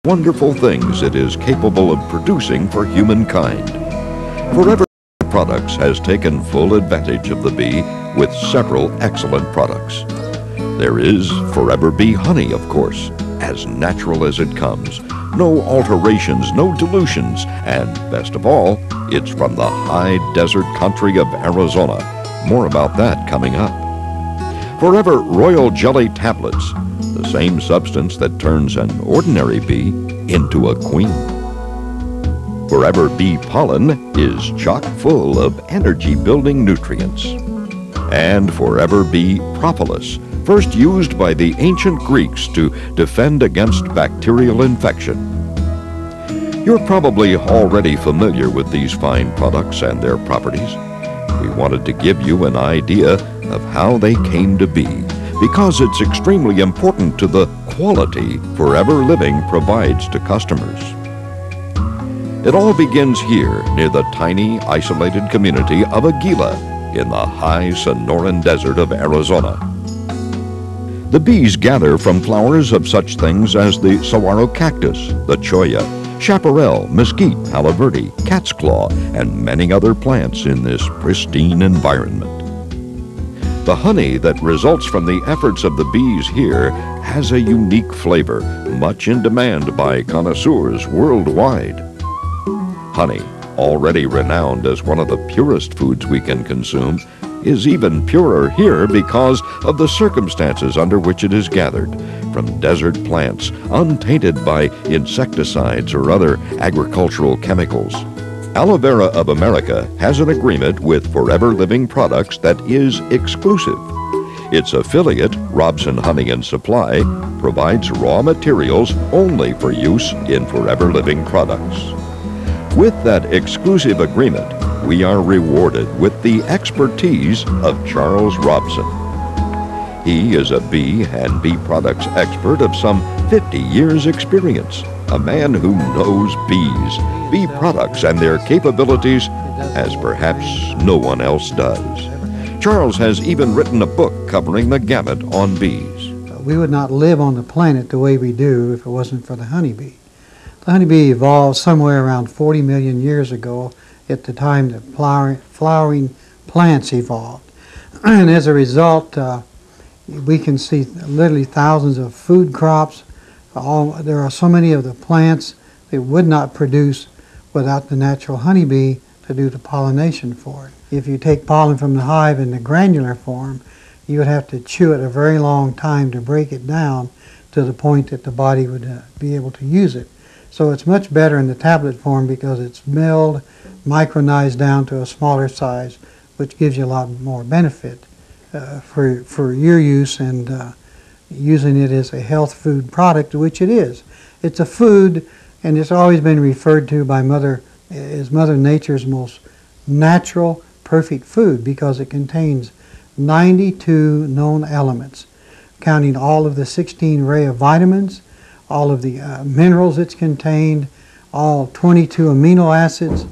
wonderful things it is capable of producing for humankind. Forever Products has taken full advantage of the bee with several excellent products. There is Forever Bee Honey, of course, as natural as it comes. No alterations, no dilutions, and best of all, it's from the high desert country of Arizona. More about that coming up. Forever Royal Jelly Tablets, the same substance that turns an ordinary bee into a queen. Forever Bee Pollen is chock full of energy-building nutrients. And Forever Bee Propolis, first used by the ancient Greeks to defend against bacterial infection. You're probably already familiar with these fine products and their properties. We wanted to give you an idea of how they came to be, because it's extremely important to the quality Forever Living provides to customers. It all begins here near the tiny, isolated community of Aguila in the high Sonoran Desert of Arizona. The bees gather from flowers of such things as the saguaro cactus, the cholla, chaparral, mesquite, palo verde, cat's claw, and many other plants in this pristine environment. The honey that results from the efforts of the bees here has a unique flavor, much in demand by connoisseurs worldwide. Honey, already renowned as one of the purest foods we can consume, is even purer here because of the circumstances under which it is gathered, from desert plants, untainted by insecticides or other agricultural chemicals. Aloe Vera of America has an agreement with Forever Living Products that is exclusive. Its affiliate, Robson Honey and Supply, provides raw materials only for use in Forever Living products. With that exclusive agreement, we are rewarded with the expertise of Charles Robson. He is a bee and bee products expert of some 50 years' experience, a man who knows bees, bee products, and their capabilities as perhaps no one else does. Charles has even written a book covering the gamut on bees. We would not live on the planet the way we do if it wasn't for the honeybee. The honeybee evolved somewhere around 40 million years ago at the time that flowering plants evolved. And as a result, we can see literally thousands of food crops. There are so many of the plants that would not produce without the natural honeybee to do the pollination for it. If you take pollen from the hive in the granular form, you would have to chew it a very long time to break it down to the point that the body would be able to use it. So it's much better in the tablet form because it's milled, micronized down to a smaller size, which gives you a lot more benefit for your use and using it as a health food product, which it is. It's a food, and it's always been referred to by Mother Nature's most natural, perfect food because it contains 92 known elements, counting all of the 16 array of vitamins, all of the minerals it's contained, all 22 amino acids,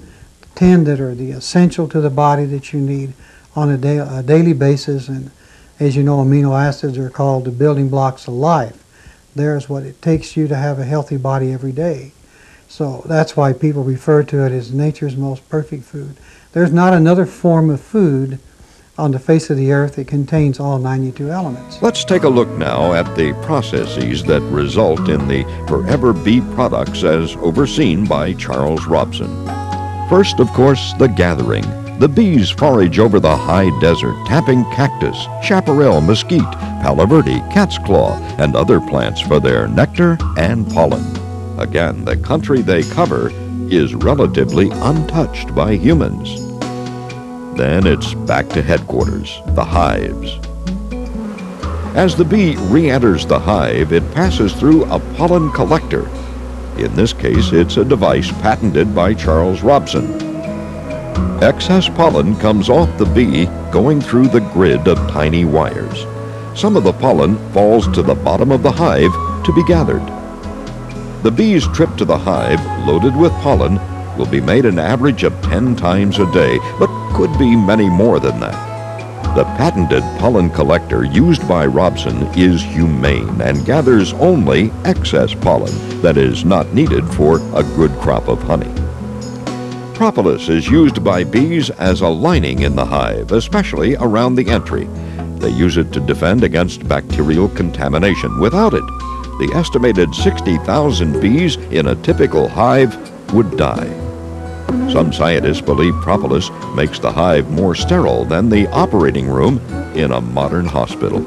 10 that are the essential to the body that you need on a daily basis. And as you know, amino acids are called the building blocks of life. There's what it takes you to have a healthy body every day. So that's why people refer to it as nature's most perfect food. There's not another form of food on the face of the earth that contains all 92 elements. Let's take a look now at the processes that result in the Forever Bee products as overseen by Charles Robson. First, of course, the gathering. The bees forage over the high desert, tapping cactus, chaparral, mesquite, palo verde, cat's claw, and other plants for their nectar and pollen. Again, the country they cover is relatively untouched by humans. Then it's back to headquarters, the hives. As the bee re-enters the hive, it passes through a pollen collector. In this case, it's a device patented by Charles Robson. Excess pollen comes off the bee going through the grid of tiny wires. Some of the pollen falls to the bottom of the hive to be gathered. The bee's trip to the hive, loaded with pollen, will be made an average of 10 times a day, but could be many more than that. The patented pollen collector used by Robson is humane and gathers only excess pollen that is not needed for a good crop of honey. Propolis is used by bees as a lining in the hive, especially around the entry. They use it to defend against bacterial contamination. Without it, the estimated 60,000 bees in a typical hive would die. Some scientists believe propolis makes the hive more sterile than the operating room in a modern hospital.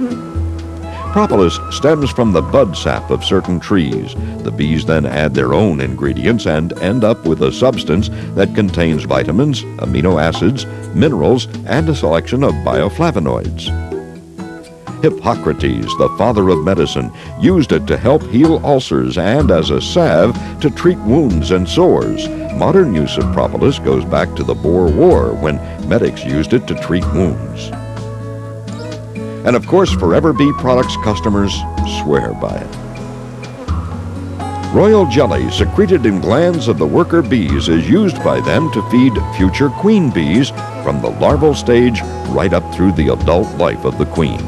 Propolis stems from the bud sap of certain trees. The bees then add their own ingredients and end up with a substance that contains vitamins, amino acids, minerals, and a selection of bioflavonoids. Hippocrates, the father of medicine, used it to help heal ulcers and as a salve to treat wounds and sores. Modern use of propolis goes back to the Boer War, when medics used it to treat wounds. And of course, Forever Bee Products customers swear by it. Royal jelly secreted in glands of the worker bees is used by them to feed future queen bees from the larval stage right up through the adult life of the queen.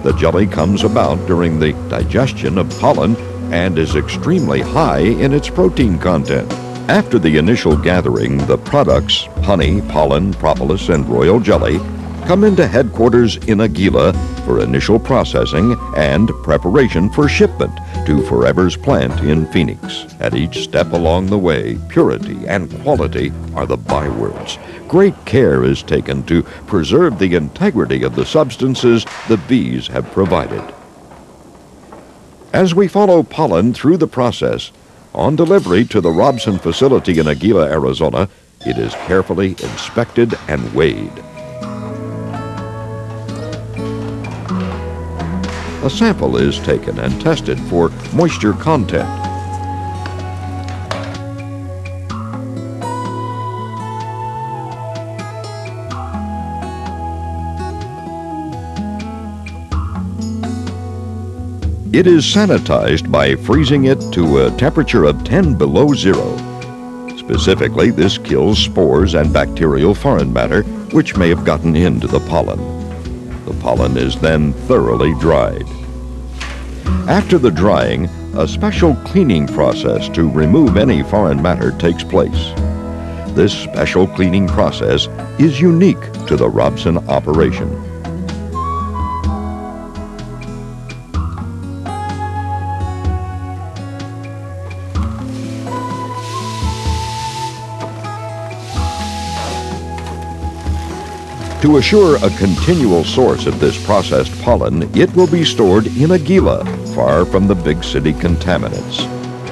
The jelly comes about during the digestion of pollen and is extremely high in its protein content. After the initial gathering, the products, honey, pollen, propolis, and royal jelly, come into headquarters in Aguila for initial processing and preparation for shipment to Forever's plant in Phoenix. At each step along the way, purity and quality are the bywords. Great care is taken to preserve the integrity of the substances the bees have provided. As we follow pollen through the process, on delivery to the Robson facility in Aguila, Arizona, it is carefully inspected and weighed. A sample is taken and tested for moisture content. It is sanitized by freezing it to a temperature of 10 below zero. Specifically, this kills spores and bacterial foreign matter which may have gotten into the pollen. The pollen is then thoroughly dried. After the drying, a special cleaning process to remove any foreign matter takes place. This special cleaning process is unique to the Robson operation. To assure a continual source of this processed pollen, it will be stored in Aguila, far from the big city contaminants.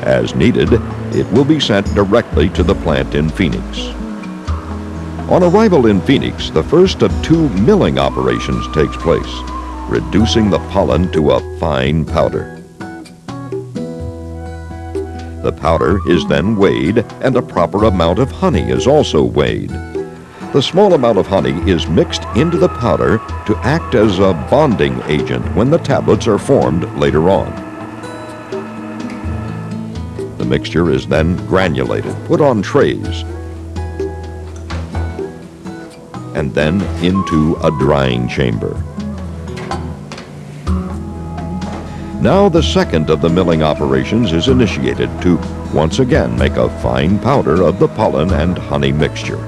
As needed, it will be sent directly to the plant in Phoenix. On arrival in Phoenix, the first of 2 milling operations takes place, reducing the pollen to a fine powder. The powder is then weighed, and a proper amount of honey is also weighed. The small amount of honey is mixed into the powder to act as a bonding agent when the tablets are formed later on. The mixture is then granulated, put on trays, and then into a drying chamber. Now the second of the milling operations is initiated to once again make a fine powder of the pollen and honey mixture.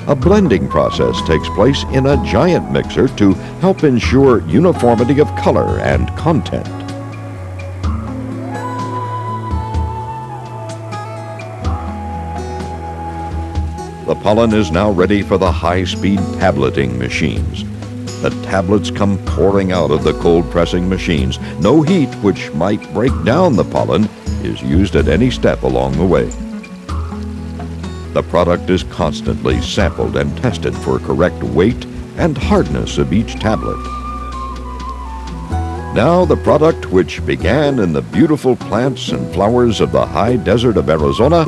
A blending process takes place in a giant mixer to help ensure uniformity of color and content. The pollen is now ready for the high-speed tableting machines. The tablets come pouring out of the cold pressing machines. No heat, which might break down the pollen, is used at any step along the way. The product is constantly sampled and tested for correct weight and hardness of each tablet. Now the product, which began in the beautiful plants and flowers of the high desert of Arizona,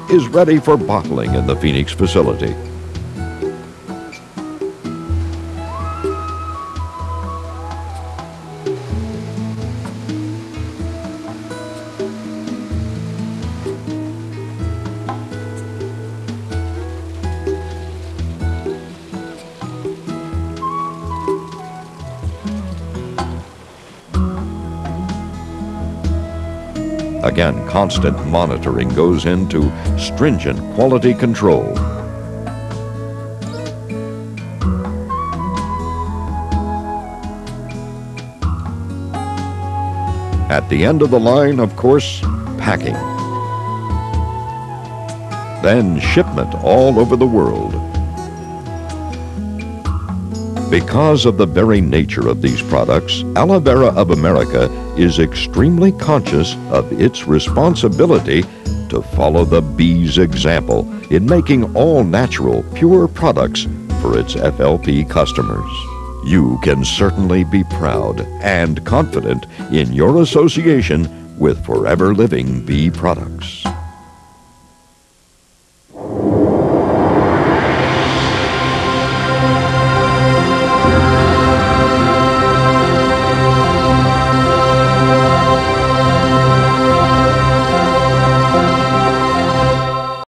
is ready for bottling in the Phoenix facility. Again, constant monitoring goes into stringent quality control. At the end of the line, of course, packing. Then shipment all over the world. Because of the very nature of these products, Aloe Vera of America is extremely conscious of its responsibility to follow the bee's example in making all natural, pure products for its FLP customers. You can certainly be proud and confident in your association with Forever Living Bee products.